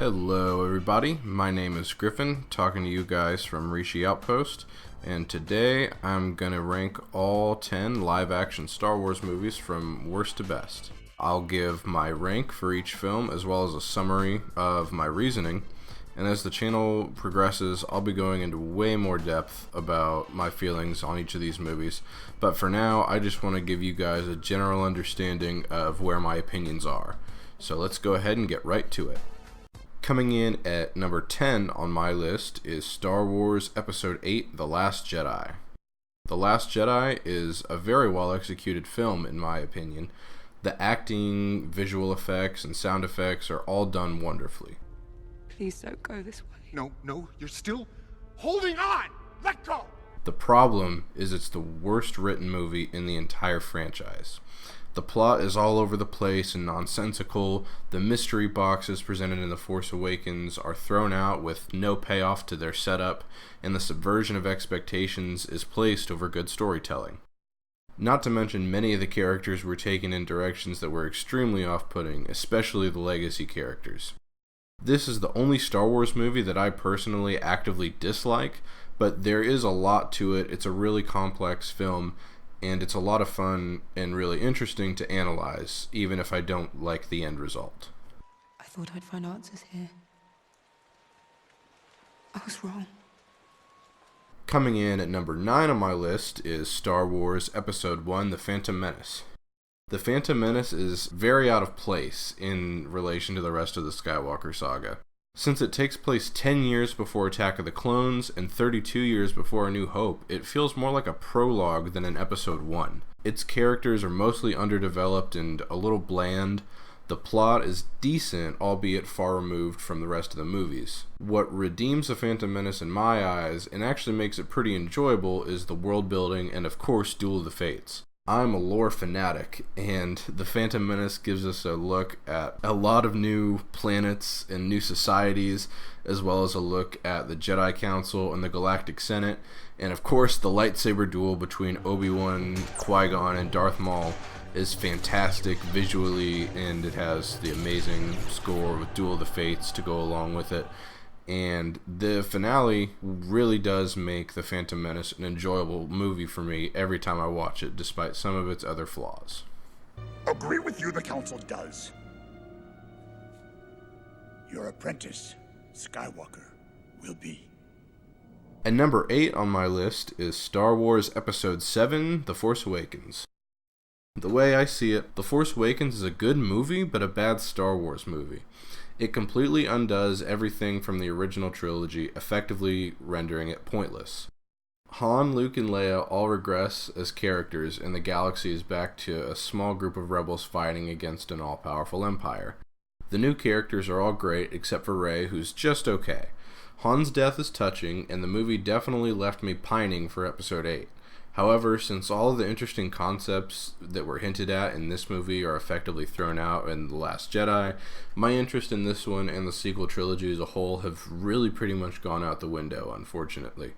Hello everybody, my name is Griffin, talking to you guys from Rishi Outpost, and today I'm gonna rank all 10 live-action Star Wars movies from worst to best. I'll give my rank for each film as well as a summary of my reasoning, and as the channel progresses I'll be going into way more depth about my feelings on each of these movies, but for now I just want to give you guys a general understanding of where my opinions are. So let's go ahead and get right to it. Coming in at number 10 on my list is Star Wars Episode 8, The Last Jedi. The Last Jedi is a very well executed film in my opinion. The acting, visual effects, and sound effects are all done wonderfully. Please don't go this way. No, you're still holding on! Let go! The problem is it's the worst written movie in the entire franchise. The plot is all over the place and nonsensical, the mystery boxes presented in The Force Awakens are thrown out with no payoff to their setup, and the subversion of expectations is placed over good storytelling. Not to mention many of the characters were taken in directions that were extremely off-putting, especially the legacy characters. This is the only Star Wars movie that I personally actively dislike, but there is a lot to it. It's a really complex film, and it's a lot of fun and really interesting to analyze, even if I don't like the end result. I thought I'd find answers here. I was wrong. Coming in at number 9 on my list is Star Wars Episode 1, The Phantom Menace. The Phantom Menace is very out of place in relation to the rest of the Skywalker saga. Since it takes place 10 years before Attack of the Clones and 32 years before A New Hope, it feels more like a prologue than an Episode 1. Its characters are mostly underdeveloped and a little bland. The plot is decent, albeit far removed from the rest of the movies. What redeems The Phantom Menace in my eyes, and actually makes it pretty enjoyable, is the world building and of course Duel of the Fates. I'm a lore fanatic, and The Phantom Menace gives us a look at a lot of new planets and new societies, as well as a look at the Jedi Council and the Galactic Senate, and of course the lightsaber duel between Obi-Wan, Qui-Gon, and Darth Maul is fantastic visually, and it has the amazing score with Duel of the Fates to go along with it. And the finale really does make The Phantom Menace an enjoyable movie for me every time I watch it, despite some of its other flaws. Agree with you, the Council does. Your apprentice, Skywalker, will be. And number 8 on my list is Star Wars Episode 7, The Force Awakens. The way I see it, The Force Awakens is a good movie, but a bad Star Wars movie. It completely undoes everything from the original trilogy, effectively rendering it pointless. Han, Luke, and Leia all regress as characters, and the galaxy is back to a small group of rebels fighting against an all-powerful empire. The new characters are all great, except for Rey, who's just okay. Han's death is touching, and the movie definitely left me pining for Episode 8. However, since all of the interesting concepts that were hinted at in this movie are effectively thrown out in The Last Jedi, my interest in this one and the sequel trilogy as a whole have really pretty much gone out the window, unfortunately.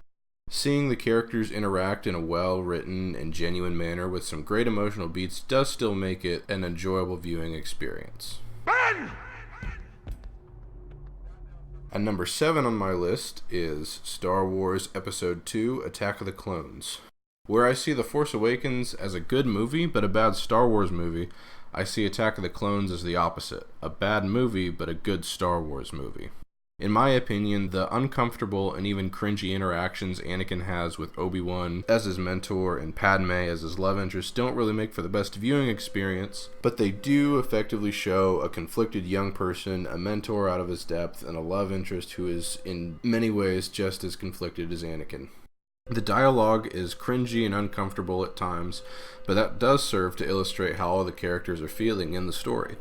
Seeing the characters interact in a well-written and genuine manner with some great emotional beats does still make it an enjoyable viewing experience. Ben! And number 7 on my list is Star Wars Episode 2, Attack of the Clones. Where I see The Force Awakens as a good movie, but a bad Star Wars movie, I see Attack of the Clones as the opposite. A bad movie, but a good Star Wars movie. In my opinion, the uncomfortable and even cringy interactions Anakin has with Obi-Wan as his mentor and Padme as his love interest don't really make for the best viewing experience, but they do effectively show a conflicted young person, a mentor out of his depth, and a love interest who is in many ways just as conflicted as Anakin. The dialogue is cringy and uncomfortable at times, but that does serve to illustrate how all the characters are feeling in the story.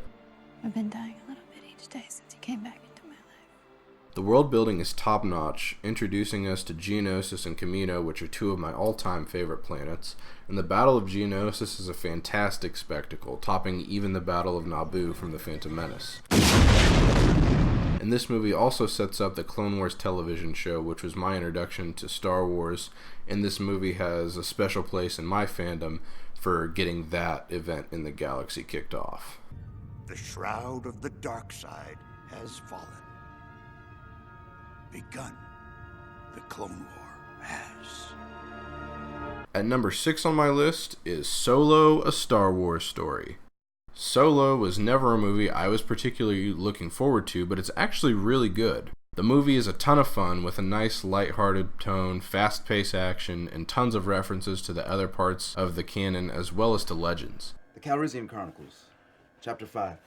I've been dying a little bit each day since you came back into my life. The world building is top-notch, introducing us to Geonosis and Kamino, which are two of my all-time favorite planets, and the Battle of Geonosis is a fantastic spectacle, topping even the Battle of Naboo from The Phantom Menace. And this movie also sets up the Clone Wars television show, which was my introduction to Star Wars, and this movie has a special place in my fandom for getting that event in the galaxy kicked off. The shroud of the dark side has fallen. begun. The Clone War has. At number 6 on my list is Solo, a Star Wars story. Solo was never a movie I was particularly looking forward to, but it's actually really good. The movie is a ton of fun with a nice lighthearted tone, fast-paced action, and tons of references to the other parts of the canon as well as to Legends. The Calrissian Chronicles, Chapter 5.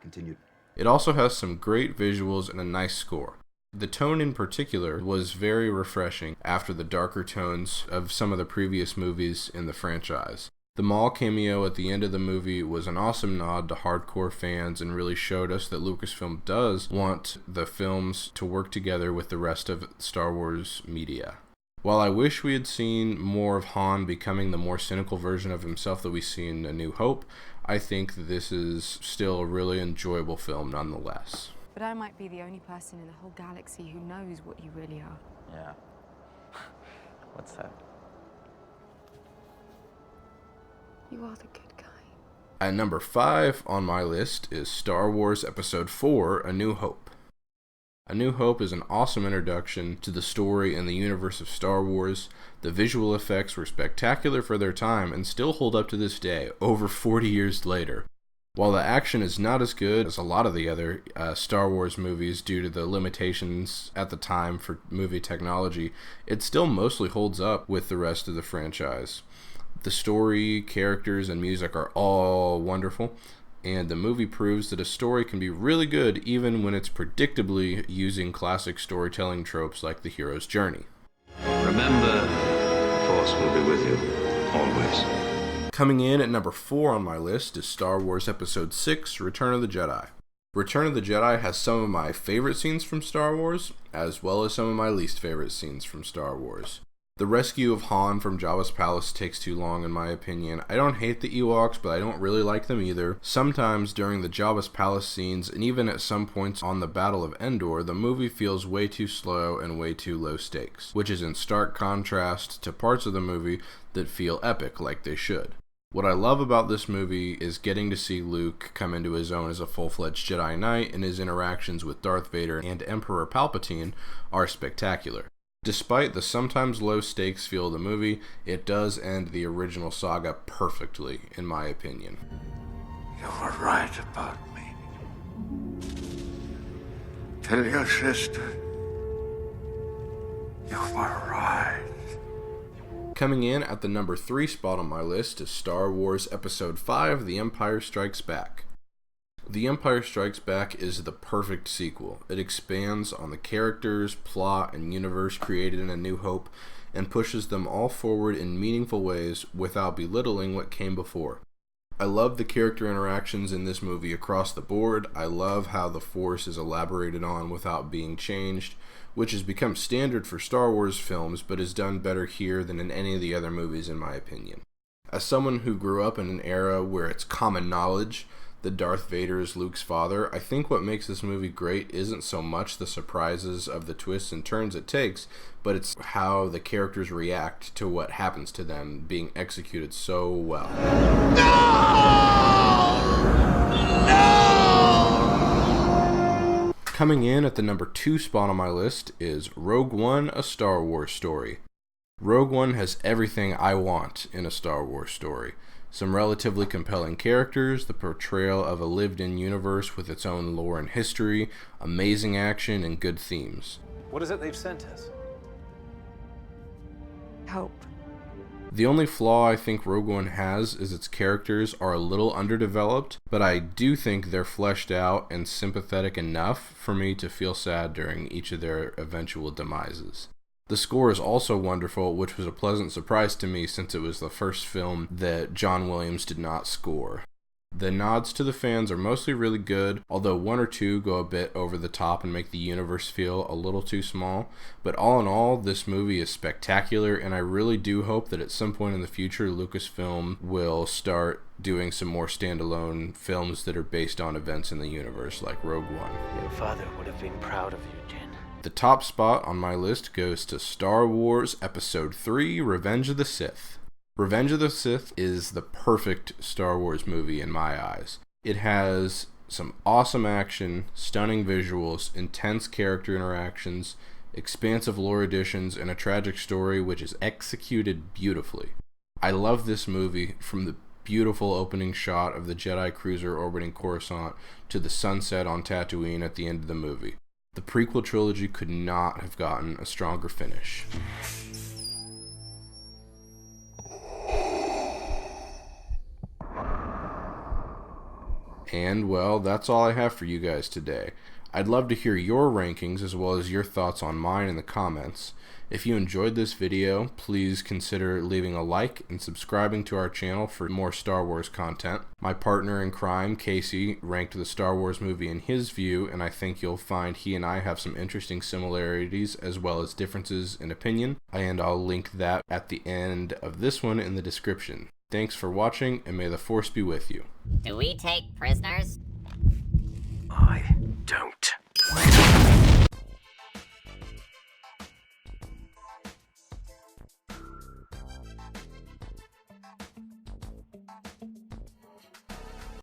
Continued. It also has some great visuals and a nice score. The tone in particular was very refreshing after the darker tones of some of the previous movies in the franchise. The Maul cameo at the end of the movie was an awesome nod to hardcore fans and really showed us that Lucasfilm does want the films to work together with the rest of Star Wars media. While I wish we had seen more of Han becoming the more cynical version of himself that we see in A New Hope, I think this is still a really enjoyable film nonetheless. But I might be the only person in the whole galaxy who knows what you really are. Yeah. What's that? You are the good guy. At number 5 on my list is Star Wars Episode 4, A New Hope. A New Hope is an awesome introduction to the story and the universe of Star Wars. The visual effects were spectacular for their time and still hold up to this day, over 40 years later. While the action is not as good as a lot of the other Star Wars movies due to the limitations at the time for movie technology, it still mostly holds up with the rest of the franchise. The story, characters, and music are all wonderful, and the movie proves that a story can be really good even when it's predictably using classic storytelling tropes like the hero's journey. Remember, the Force will be with you, always. Coming in at number 4 on my list is Star Wars Episode 6, Return of the Jedi. Return of the Jedi has some of my favorite scenes from Star Wars, as well as some of my least favorite scenes from Star Wars. The rescue of Han from Jabba's palace takes too long in my opinion. I don't hate the Ewoks, but I don't really like them either. Sometimes during the Jabba's palace scenes, and even at some points on the Battle of Endor, the movie feels way too slow and way too low stakes, which is in stark contrast to parts of the movie that feel epic like they should. What I love about this movie is getting to see Luke come into his own as a full-fledged Jedi Knight, and his interactions with Darth Vader and Emperor Palpatine are spectacular. Despite the sometimes low stakes feel of the movie, it does end the original saga perfectly, in my opinion. You were right about me. Tell your sister. You were right. Coming in at the number 3 spot on my list is Star Wars Episode 5, The Empire Strikes Back. The Empire Strikes Back is the perfect sequel. It expands on the characters, plot, and universe created in A New Hope, and pushes them all forward in meaningful ways without belittling what came before. I love the character interactions in this movie across the board. I love how the Force is elaborated on without being changed, which has become standard for Star Wars films, but is done better here than in any of the other movies in my opinion. As someone who grew up in an era where it's common knowledge that Darth Vader is Luke's father, I think what makes this movie great isn't so much the surprises of the twists and turns it takes, but it's how the characters react to what happens to them being executed so well. No! Coming in at the number 2 spot on my list is Rogue One, a Star Wars story. Rogue One has everything I want in a Star Wars story. Some relatively compelling characters, the portrayal of a lived-in universe with its own lore and history, amazing action, and good themes. What is it they've sent us? Hope. The only flaw I think Rogue One has is its characters are a little underdeveloped, but I do think they're fleshed out and sympathetic enough for me to feel sad during each of their eventual demises. The score is also wonderful, which was a pleasant surprise to me since it was the first film that John Williams did not score. The nods to the fans are mostly really good, although one or two go a bit over the top and make the universe feel a little too small. But all in all, this movie is spectacular, and I really do hope that at some point in the future, Lucasfilm will start doing some more standalone films that are based on events in the universe, like Rogue One. Your father would have been proud of you, Jen. The top spot on my list goes to Star Wars Episode 3, Revenge of the Sith. Revenge of the Sith is the perfect Star Wars movie in my eyes. It has some awesome action, stunning visuals, intense character interactions, expansive lore additions, and a tragic story which is executed beautifully. I love this movie from the beautiful opening shot of the Jedi cruiser orbiting Coruscant to the sunset on Tatooine at the end of the movie. The prequel trilogy could not have gotten a stronger finish. And, well, that's all I have for you guys today. I'd love to hear your rankings as well as your thoughts on mine in the comments. If you enjoyed this video, please consider leaving a like and subscribing to our channel for more Star Wars content. My partner in crime, Casey, ranked the Star Wars movie in his view, and I think you'll find he and I have some interesting similarities as well as differences in opinion, and I'll link that at the end of this one in the description. Thanks for watching, and may the Force be with you. Do we take prisoners? I don't.